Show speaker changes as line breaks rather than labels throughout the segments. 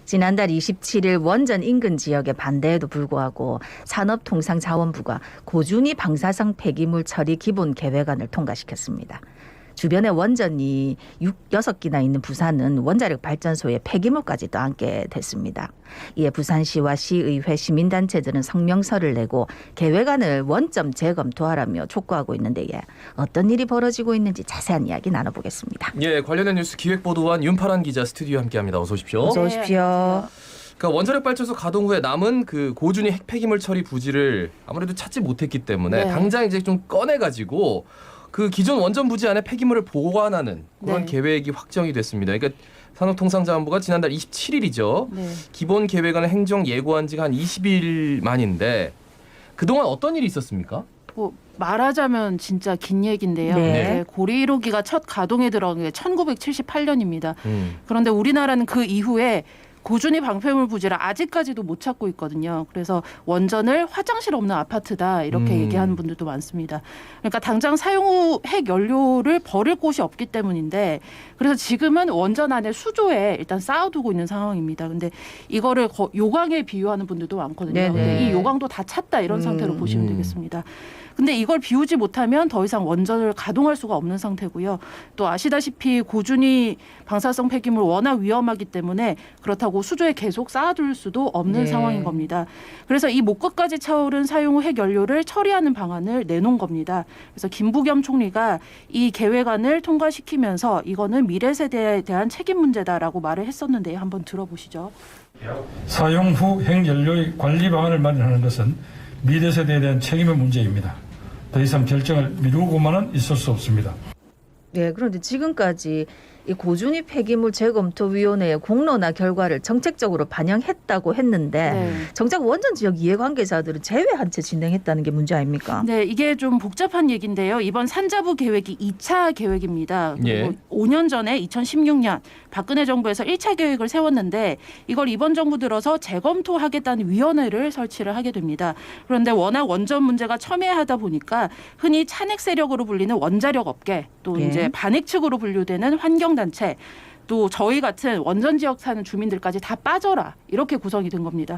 지난달 27일 원전 인근 지역의 반대에도 불구하고 산업통상자원부가 고준위 방사성 폐기물 처리 기본 계획안을 통과시켰습니다. 주변에 원전이 6개나 있는 부산은 원자력 발전소에 폐기물까지도 안게 됐습니다. 이에 부산시와 시의회 시민단체들은 성명서를 내고 계획안을 원점 재검토하라며 촉구하고 있는데 어떤 일이 벌어지고 있는지 자세한 이야기 나눠보겠습니다.
예, 관련된 뉴스 기획보도한 윤파란 기자 스튜디오에 함께합니다. 어서 오십시오.
어서 오십시오.
그러니까 원자력 발전소 가동 후에 남은 그 고준위 핵 폐기물 처리 부지를 아무래도 찾지 못했기 때문에 당장 이제 좀 꺼내가지고 그 기존 원전 부지 안에 폐기물을 보관하는 그런 계획이 확정이 됐습니다. 그러니까 산업통상자원부가 지난달 27일이죠. 기본 계획안을 행정 예고한 지가 한 20일 만인데 그동안 어떤 일이 있었습니까?
말하자면 진짜 긴 얘기인데요. 고리 1호기가 첫 가동에 들어간 게 1978년입니다. 그런데 우리나라는 그 이후에 고준위 방패물 부지를 아직까지도 못 찾고 있거든요. 그래서 원전을 화장실 없는 아파트다 이렇게 얘기하는 분들도 많습니다. 그러니까 당장 사용 후 핵 연료를 버릴 곳이 없기 때문인데 그래서 지금은 원전 안에 수조에 일단 쌓아두고 있는 상황입니다. 근데 이거를 요강에 비유하는 분들도 많거든요. 근데 이 요강도 다 찼다 이런 상태로 보시면 되겠습니다. 근데 이걸 비우지 못하면 더 이상 원전을 가동할 수가 없는 상태고요. 또 아시다시피 고준위 방사성 폐기물 워낙 위험하기 때문에 그렇다고 수조에 계속 쌓아둘 수도 없는 상황인 겁니다. 그래서 이 목것까지 차오른 사용 후 핵 연료를 처리하는 방안을 내놓은 겁니다. 그래서 김부겸 총리가 이 계획안을 통과시키면서 이거는 미래 세대에 대한 책임 문제다라고 말을 했었는데 한번 들어보시죠.
사용 후 핵연료의 관리 방안을 마련하는 것은 미래 세대에 대한 책임의 문제입니다. 더 이상 결정을 미루고만은 있을 수 없습니다.
네, 그런데 지금까지 이 고준위 폐기물 재검토위원회의 공론화 결과를 정책적으로 반영했다고 했는데 정작 원전 지역 이해관계자들은 제외한 채 진행했다는 게 문제 아닙니까?
네, 이게 좀 복잡한 얘기인데요. 이번 산자부 계획이 2차 계획입니다. 그리고 5년 전에 2016년 박근혜 정부에서 1차 계획을 세웠는데 이걸 이번 정부 들어서 재검토하겠다는 위원회를 설치를 하게 됩니다. 그런데 워낙 원전 문제가 첨예하다 보니까 흔히 찬핵 세력으로 불리는 원자력 업계 또 이제 반핵 측으로 분류되는 환경단체 또 저희 같은 원전 지역 사는 주민들까지 다 빠져라 이렇게 구성이 된 겁니다.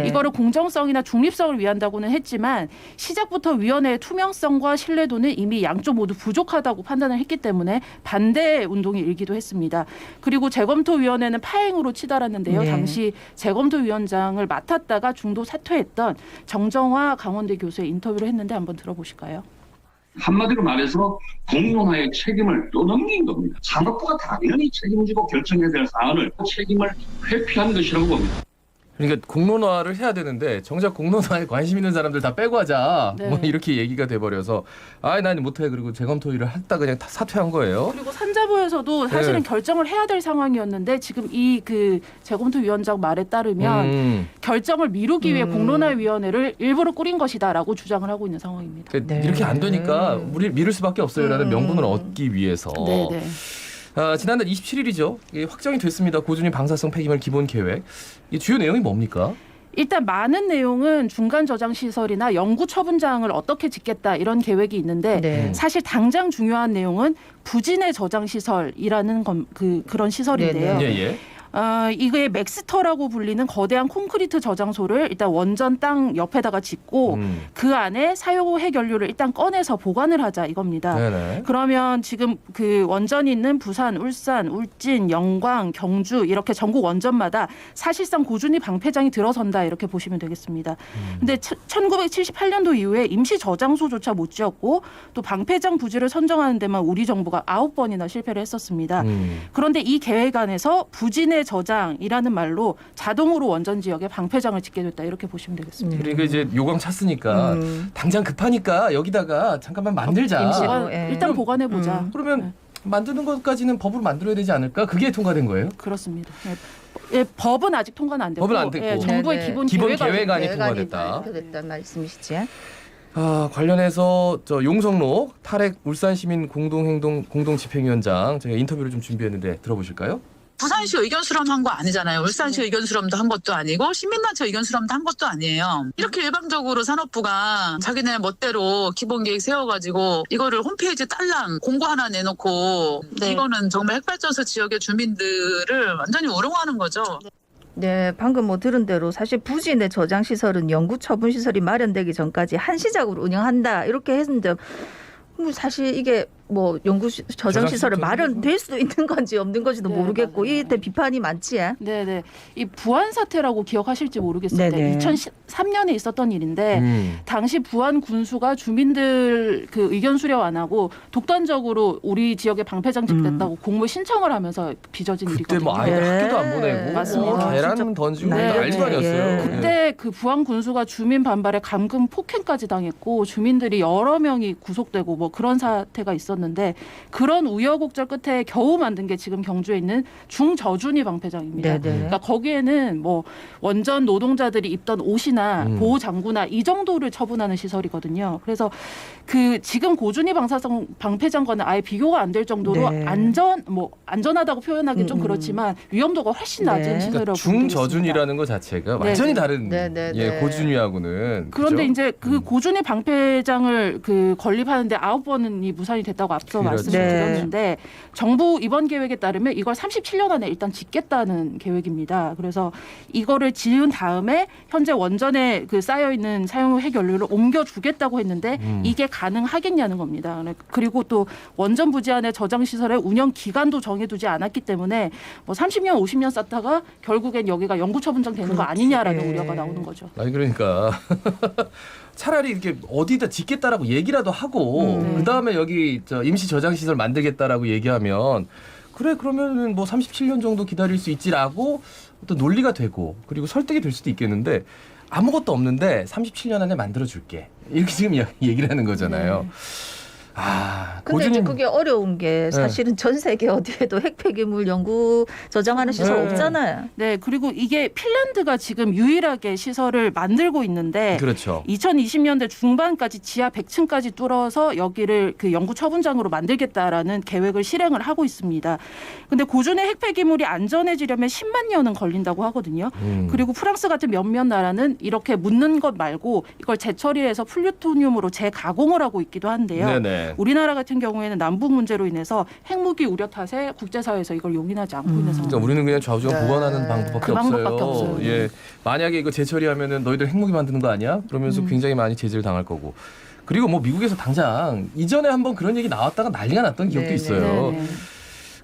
이거를 공정성이나 중립성을 위한다고는 했지만 시작부터 위원회의 투명성과 신뢰도는 이미 양쪽 모두 부족하다고 판단을 했기 때문에 반대 운동이 일기도 했습니다. 그리고 재검토위원회는 파행으로 치달았는데요. 당시 재검토위원장을 맡았다가 중도 사퇴했던 정정화 강원대 교수의 인터뷰를 했는데 한번 들어보실까요?
한마디로 말해서 공론화의 책임을 떠넘긴 겁니다. 산업부가 당연히 책임지고 결정해야 될 사안을 책임을 회피한 것이라고 봅니다.
그러니까 공론화를 해야 되는데 정작 공론화에 관심 있는 사람들 다 빼고 하자 뭐 이렇게 얘기가 돼버려서 난 못해 그리고 재검토위를 했다 그냥 다 사퇴한 거예요.
그리고 산자부에서도 사실은 결정을 해야 될 상황이었는데 지금 이 그 재검토위원장 말에 따르면 결정을 미루기 위해 공론화위원회를 일부러 꾸린 것이다라고 주장을 하고 있는 상황입니다.
이렇게 안 되니까 우리 미룰 수밖에 없어요라는 명분을 얻기 위해서. 지난달 27일이죠. 확정이 됐습니다. 고준위 방사성 폐기물 기본 계획. 이 주요 내용이 뭡니까?
일단 많은 내용은 중간 저장 시설이나 영구 처분장을 어떻게 짓겠다 이런 계획이 있는데 사실 당장 중요한 내용은 부진의 저장 시설이라는 그런 시설인데요. 이게 맥스터라고 불리는 거대한 콘크리트 저장소를 일단 원전 땅 옆에다가 짓고 그 안에 사용 후 핵연료를 일단 꺼내서 보관을 하자 이겁니다. 그러면 지금 그 원전이 있는 부산, 울산, 울진, 영광, 경주 이렇게 전국 원전마다 사실상 고준위 방패장이 들어선다 이렇게 보시면 되겠습니다. 근데 1978년도 이후에 임시 저장소조차 못 지었고 또 방패장 부지를 선정하는 데만 우리 정부가 9번이나 실패를 했었습니다. 그런데 이 계획안에서 부진의 저장이라는 말로 자동으로 원전 지역에 방패장을 짓게 됐다 이렇게 보시면 되겠습니다.
그러니까 이제 요강 찼으니까 당장 급하니까 여기다가 잠깐만 만들자.
일단 보관해 보자.
그러면 만드는 것까지는 법으로 만들어야 되지 않을까? 그게 통과된 거예요?
그렇습니다. 법은 아직 통과는 안 됐고,
법은 안 됐고.
정부의 기본
계획안이 통과됐다.
됐단 말씀이시지?
관련해서 용성로 탈핵 울산시민 공동집행위원장 제가 인터뷰를 좀 준비했는데 들어보실까요?
부산시 의견 수렴한 거 아니잖아요. 울산시 의견 수렴도 한 것도 아니고 시민단체 의견 수렴도 한 것도 아니에요. 이렇게 일방적으로 산업부가 자기네 멋대로 기본계획 세워가지고 이거를 홈페이지 딸랑 공고 하나 내놓고 이거는 정말 핵발전소 지역의 주민들을 완전히 우롱하는 거죠.
네, 방금 뭐 들은 대로 사실 부지 내 저장 시설은 영구 처분 시설이 마련되기 전까지 한시적으로 운영한다 이렇게 했는데 뭐 사실 이게 뭐 연구 저장 시설을 마련될 수도 있는 건지 없는 건지도
네,
모르겠고
맞아요.
이때 비판이 많지.
네네. 이 부안 사태라고 기억하실지 모르겠습니다.
네네.
2003년에 있었던 일인데 당시 부안 군수가 주민들 그 의견 수렴 안 하고 독단적으로 우리 지역에 방패 장식됐다고 공모 신청을 하면서 빚어진
그때
일이거든요.
뭐 아이들
네.
학교도 안 보내고
맞습니다.
뭐 계란
진짜.
던지고
네,
난리도
네.
아니었어요.
그때 그 부안 군수가 주민 반발에 감금 폭행까지 당했고 주민들이 여러 명이 구속되고 뭐 그런 사태가 있었는데 그런 우여곡절 끝에 겨우 만든 게 지금 경주에 있는 중저준위 방패장입니다.
네네.
그러니까 거기에는 뭐 원전 노동자들이 입던 옷이나 보호 장구나 이 정도를 처분하는 시설이거든요. 그래서 그 지금 고준위 방패장과는 아예 비교가 안 될 정도로
네.
안전하다고 표현하기 좀 그렇지만 위험도가 훨씬 낮은
네.
시설이라고
그러니까 중저준이라는 것 자체가
네.
완전히 다른
네.
예, 고준위하고는
그런데
그죠?
이제 그 고준위 방패장을 그 건립하는데 9번이 무산이 됐다고 앞서
그렇죠.
말씀을
네.
드렸는데 정부 이번 계획에 따르면 이걸 37년 안에 일단 짓겠다는 계획입니다. 그래서 이거를 지은 다음에 현재 원전에 그 쌓여 있는 사용 핵 연료를 옮겨주겠다고 했는데 이게 가능하겠냐는 겁니다. 그리고 또 원전 부지 안에 저장 시설의 운영 기간도 정해두지 않았기 때문에 뭐 30년, 50년 쌓다가 결국엔 여기가 영구 처분장 되는 거 아니냐라는
예.
우려가 나오는 거죠.
아니 그러니까 차라리 이렇게 어디다 짓겠다라고 얘기라도 하고 그 다음에 여기 임시 저장 시설 만들겠다라고 얘기하면 그래 그러면은 뭐 37년 정도 기다릴 수 있지라고 어떤 논리가 되고 그리고 설득이 될 수도 있겠는데 아무것도 없는데 37년 안에 만들어 줄게 이렇게 지금 얘기를 하는 거잖아요. 아,
근데 이제 그게 어려운 게 사실은 전 세계 어디에도 핵 폐기물 연구 저장하는 시설 없잖아요.
네, 그리고 이게 핀란드가 지금 유일하게 시설을 만들고 있는데
그렇죠.
2020년대 중반까지 지하 100층까지 뚫어서 여기를 그 연구 처분장으로 만들겠다라는 계획을 실행을 하고 있습니다. 근데 고준위 핵 폐기물이 안전해지려면 10만 년은 걸린다고 하거든요. 그리고 프랑스 같은 몇몇 나라는 이렇게 묻는 것 말고 이걸 재처리해서 플루토늄으로 재가공을 하고 있기도 한데요.
네네.
우리나라 같은 경우에는 남북 문제로 인해서 핵무기 우려 탓에 국제사회에서 이걸 용인하지 않고 있는 상황입니다.
그러니까 우리는 그냥 좌우지간 보관하는 방법밖에
그 방법밖에
없어요.
없어요.
예, 만약에 이거 재처리하면은 너희들 핵무기 만드는 거 아니야? 그러면서 굉장히 많이 제재를 당할 거고. 그리고 뭐 미국에서 당장 이전에 한번 그런 얘기 나왔다가 난리가 났던 기억도
네네.
있어요.
네네.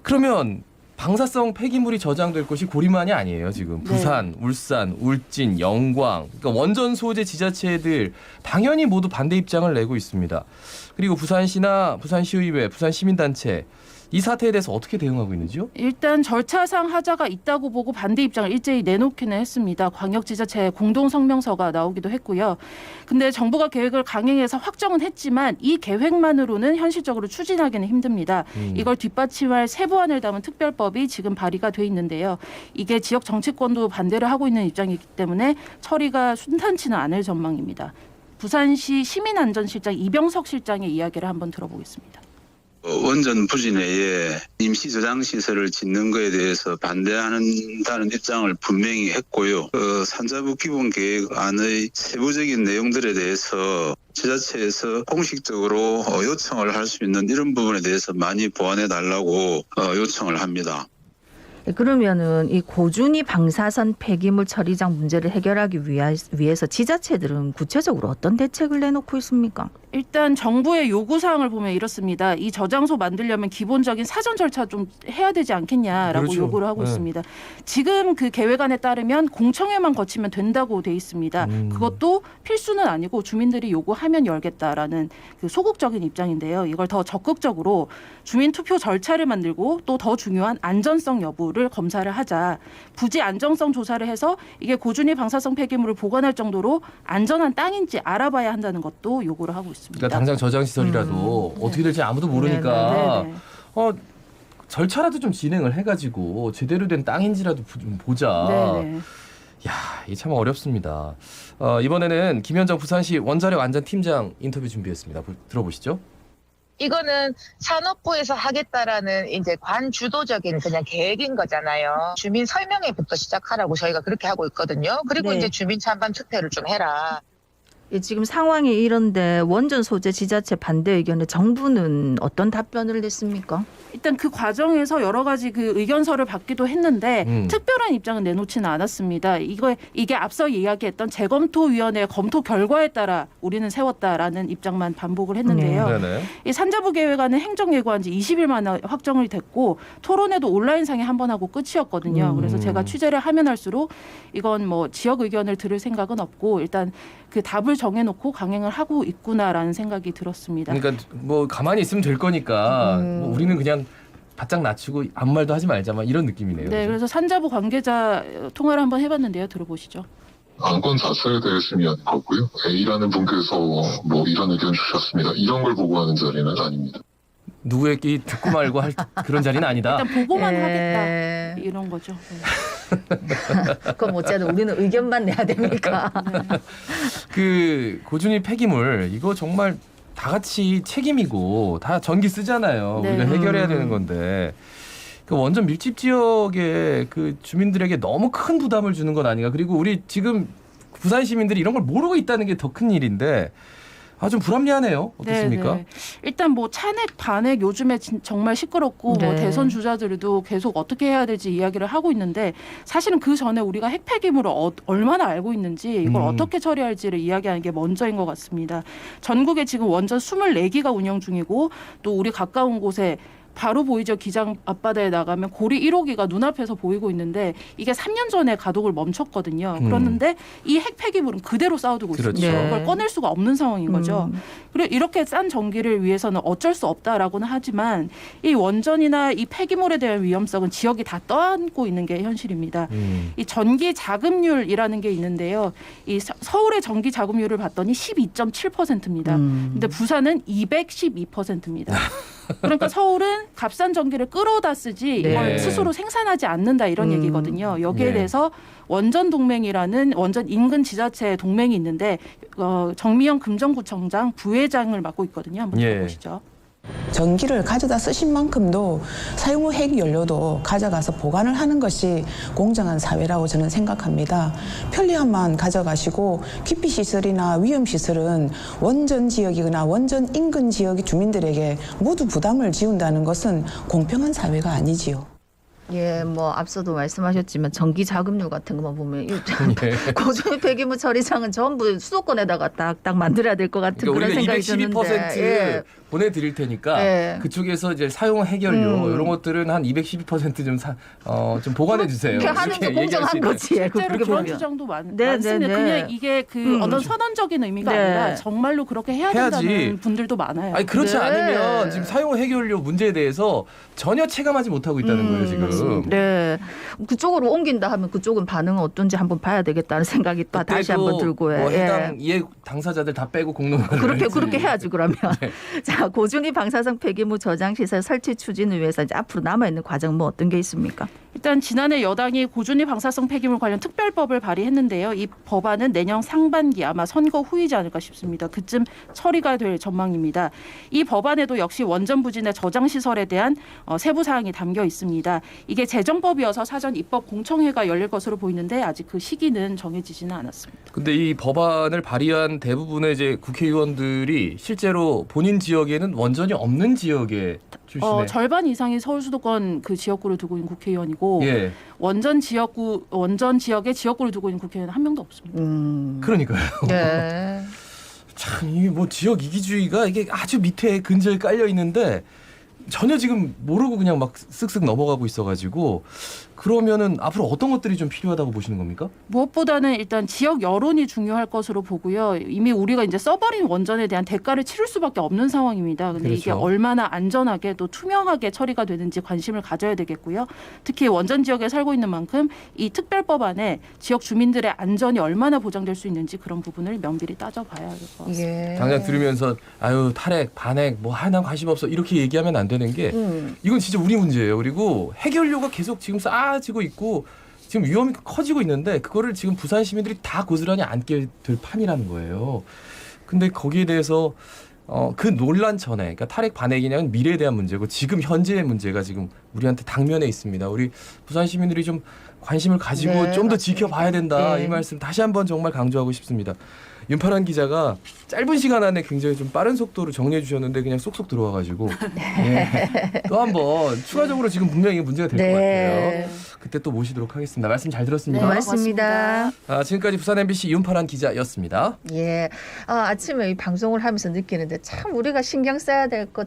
그러면 방사성 폐기물이 저장될 곳이 고리만이 아니에요. 지금
네.
부산, 울산, 울진, 영광, 그러니까 원전 소재 지자체들 당연히 모두 반대 입장을 내고 있습니다. 그리고 부산시나 부산시의회, 부산시민단체 이 사태에 대해서 어떻게 대응하고 있는지요?
일단 절차상 하자가 있다고 보고 반대 입장을 일제히 내놓기는 했습니다. 광역지자체 공동성명서가 나오기도 했고요. 근데 정부가 계획을 강행해서 확정은 했지만 이 계획만으로는 현실적으로 추진하기는 힘듭니다. 이걸 뒷받침할 세부안을 담은 특별법이 지금 발의가 돼 있는데요. 이게 지역 정치권도 반대를 하고 있는 입장이기 때문에 처리가 순탄치는 않을 전망입니다. 부산시 시민안전실장 이병석 실장의 이야기를 한번 들어보겠습니다.
원전 부지 내에 임시 저장 시설을 짓는 것에 대해서 반대한다는 입장을 분명히 했고요. 산자부 기본 계획안의 세부적인 내용들에 대해서 지자체에서 공식적으로 요청을 할 수 있는 이런 부분에 대해서 많이 보완해 달라고 요청을 합니다.
그러면은 이 고준위 방사선 폐기물 처리장 문제를 해결하기 위해서 지자체들은 구체적으로 어떤 대책을 내놓고 있습니까?
일단 정부의 요구사항을 보면 이렇습니다. 이 저장소 만들려면 기본적인 사전 절차 좀 해야 되지 않겠냐라고
그렇죠.
요구를 하고 있습니다. 지금 그 계획안에 따르면 공청회만 거치면 된다고 돼 있습니다. 그것도 필수는 아니고 주민들이 요구하면 열겠다라는 그 소극적인 입장인데요. 이걸 더 적극적으로 주민 투표 절차를 만들고 또 더 중요한 안전성 여부를 검사를 하자. 부지 안정성 조사를 해서 이게 고준위 방사성 폐기물을 보관할 정도로 안전한 땅인지 알아봐야 한다는 것도 요구를 하고 있습니다.
그러니까 당장 저장 시설이라도 어떻게 될지 아무도 모르니까
네네.
절차라도 좀 진행을 해가지고 제대로 된 땅인지라도 좀 보자.
네네.
야, 이게 참 어렵습니다. 이번에는 김현정 부산시 원자력 안전팀장 인터뷰 준비했습니다. 들어보시죠.
이거는 산업부에서 하겠다라는 이제 관주도적인 그냥 계획인 거잖아요. 주민 설명회부터 시작하라고 저희가 그렇게 하고 있거든요. 그리고
네.
이제 주민 찬반 투표를 좀 해라.
예, 지금 상황이 이런데 원전 소재 지자체 반대 의견에 정부는 어떤 답변을 냈습니까?
일단 그 과정에서 여러 가지 그 의견서를 받기도 했는데 특별한 입장은 내놓지는 않았습니다. 이게 앞서 이야기했던 재검토위원회 검토 결과에 따라 우리는 세웠다라는 입장만 반복을 했는데요.
네네.
이 산자부 계획안은 행정 예고한 지 20일 만에 확정이 됐고 토론회도 온라인상에 한 번 하고 끝이었거든요. 그래서 제가 취재를 하면 할수록 이건 뭐 지역 의견을 들을 생각은 없고 일단 그 답을 정해놓고 강행을 하고 있구나라는 생각이 들었습니다.
그러니까 뭐 가만히 있으면 될 거니까 뭐 우리는 그냥 바짝 낮추고 아무 말도 하지 말자 막 이런 느낌이네요.
네,
그죠?
그래서 산자부 관계자 통화를 한번 해봤는데요. 들어보시죠.
안건 자체에 대해서 의미하는 거고요. A라는 분께서 뭐 이런 의견 주셨습니다. 이런 걸 보고하는 자리는 아닙니다.
누구에게 듣고 말고 할 그런 자리는 아니다.
일단 보고만 하겠다 이런 거죠. 네.
그럼 어쨌든 우리는 의견만 내야 됩니까?
그 고준위 폐기물 이거 정말 다 같이 책임이고 다 전기 쓰잖아요.
네.
우리가 해결해야 되는 건데 그 원전 밀집 지역의 그 주민들에게 너무 큰 부담을 주는 건 아닌가. 그리고 우리 지금 부산 시민들이 이런 걸 모르고 있다는 게 더 큰 일인데 좀 불합리하네요. 어떻습니까?
네. 일단 뭐 찬핵 반핵 요즘에 정말 시끄럽고
네.
뭐 대선 주자들도 계속 어떻게 해야 될지 이야기를 하고 있는데 사실은 그 전에 우리가 핵 폐기물을 얼마나 알고 있는지 이걸 어떻게 처리할지를 이야기하는 게 먼저인 것 같습니다. 전국에 지금 원전 24기가 운영 중이고 또 우리 가까운 곳에 바로 보이죠. 기장 앞바다에 나가면 고리 1호기가 눈앞에서 보이고 있는데 이게 3년 전에 가동을 멈췄거든요. 그런데 이 핵 폐기물은 그대로 쌓아두고
그렇죠.
있습니다.
네.
그걸 꺼낼 수가 없는 상황인 거죠. 그리고 이렇게 싼 전기를 위해서는 어쩔 수 없다라고는 하지만 이 원전이나 이 폐기물에 대한 위험성은 지역이 다 떠안고 있는 게 현실입니다. 이 전기 자급률이라는 게 있는데요. 이 서울의 전기 자급률을 봤더니 12.7%입니다. 근데 부산은 212%입니다. 그러니까 서울은 값싼 전기를 끌어다 쓰지
네.
이걸 스스로 생산하지 않는다 이런 얘기거든요. 여기에
네.
대해서 원전 동맹이라는 원전 인근 지자체 동맹이 있는데 정미영 금정구청장 부회장을 맡고 있거든요. 한번
예.
들어보시죠.
전기를 가져다 쓰신 만큼도 사용 후 핵연료도 가져가서 보관을 하는 것이 공정한 사회라고 저는 생각합니다. 편리함만 가져가시고 기피 시설이나 위험 시설은 원전 지역이거나 원전 인근 지역의 주민들에게 모두 부담을 지운다는 것은 공평한 사회가 아니지요.
예, 뭐 앞서도 말씀하셨지만 전기 자급률 같은 것만 보면 고준위 폐기물 처리장은 전부 수도권에다가 딱딱 만들어야 될 것 같은
그러니까
그런
우리가
생각이
212%
드는데. 예.
보내드릴 테니까
예.
그쪽에서 이제 사용 해결료 이런 것들은 한 212% 좀 보관해 주세요.
그렇게 하는 게
이렇게 얘기할 수
공정한
있는.
거지.
실제로
그렇게
그런
보면.
주장도
네,
많습니다.
네, 네.
그냥 이게 그 어떤 선언적인 의미가
네.
아니라 정말로 그렇게 해야
해야지.
된다는 분들도 많아요.
아니 그렇지
네.
않으면 지금 사용 해결료 문제에 대해서 전혀 체감하지 못하고 있다는 거예요 지금.
네, 그쪽으로 옮긴다 하면 그쪽은 반응은 어떤지 한번 봐야 되겠다는 생각이 또 다시
그때도
한번 들고
뭐
예.
해당 이해 당사자들 다 빼고 공론화를
그렇게 해야지 그러면.
네.
자, 고준위 방사성 폐기물 저장 시설 설치 추진을 위해서 이제 앞으로 남아 있는 과정 뭐 어떤 게 있습니까?
일단 지난해 여당이 고준위 방사성 폐기물 관련 특별법을 발의했는데요. 이 법안은 내년 상반기 아마 선거 후이지 않을까 싶습니다. 그쯤 처리가 될 전망입니다. 이 법안에도 역시 원전 부진의 저장 시설에 대한 세부 사항이 담겨 있습니다. 이게 재정법이어서 사전 입법 공청회가 열릴 것으로 보이는데 아직 그 시기는 정해지지는 않았습니다.
근데 이 법안을 발의한 대부분의 이제 국회의원들이 실제로 본인 지역에는 원전이 없는 지역에 출신의
절반 이상이 서울 수도권 그 지역구를 두고 있는 국회의원이고
예.
원전 지역에 지역구를 두고 있는 국회의원은 한 명도 없습니다.
그러니까요.
네.
참 이 뭐 지역 이기주의가 이게 아주 밑에 근저에 깔려 있는데 전혀 지금 모르고 그냥 막 쓱쓱 넘어가고 있어가지고 그러면은 앞으로 어떤 것들이 좀 필요하다고 보시는 겁니까?
무엇보다는 일단 지역 여론이 중요할 것으로 보고요. 이미 우리가 이제 써버린 원전에 대한 대가를 치를 수밖에 없는 상황입니다. 근데 이게
그렇죠.
얼마나 안전하게 또 투명하게 처리가 되는지 관심을 가져야 되겠고요. 특히 원전 지역에 살고 있는 만큼 이 특별법안에 지역 주민들의 안전이 얼마나 보장될 수 있는지 그런 부분을 면밀히 따져봐야 할 것 같습니다.
예.
당장 들으면서 아유 탈핵 반핵 뭐 난 관심 없어 이렇게 얘기하면 안 되는 게 이건 진짜 우리 문제예요. 그리고 해결료가 계속 지금 쌓아지고 있고 지금 위험이 커지고 있는데 그거를 지금 부산 시민들이 다 고스란히 안게 될 판이라는 거예요. 근데 거기에 대해서 그 논란 전에 그러니까 탈핵 반핵이냐는 미래에 대한 문제고 지금 현재의 문제가 지금 우리한테 당면에 있습니다. 우리 부산 시민들이 좀 관심을 가지고
네,
좀 더
맞습니다.
지켜봐야 된다.
네.
이 말씀 다시 한번 정말 강조하고 싶습니다. 윤파란 기자가 짧은 시간 안에 굉장히 좀 빠른 속도로 정리해 주셨는데 그냥 쏙쏙 들어와가지고 예. 또 한번 추가적으로 지금 분명히 문제가 될 것 같아요. 그때 또 모시도록 하겠습니다. 말씀 잘 들었습니다.
네, 고맙습니다.
지금까지 부산 MBC 윤파란 기자였습니다.
예, 아침에 이 방송을 하면서 느끼는데 참 우리가 신경 써야 될 거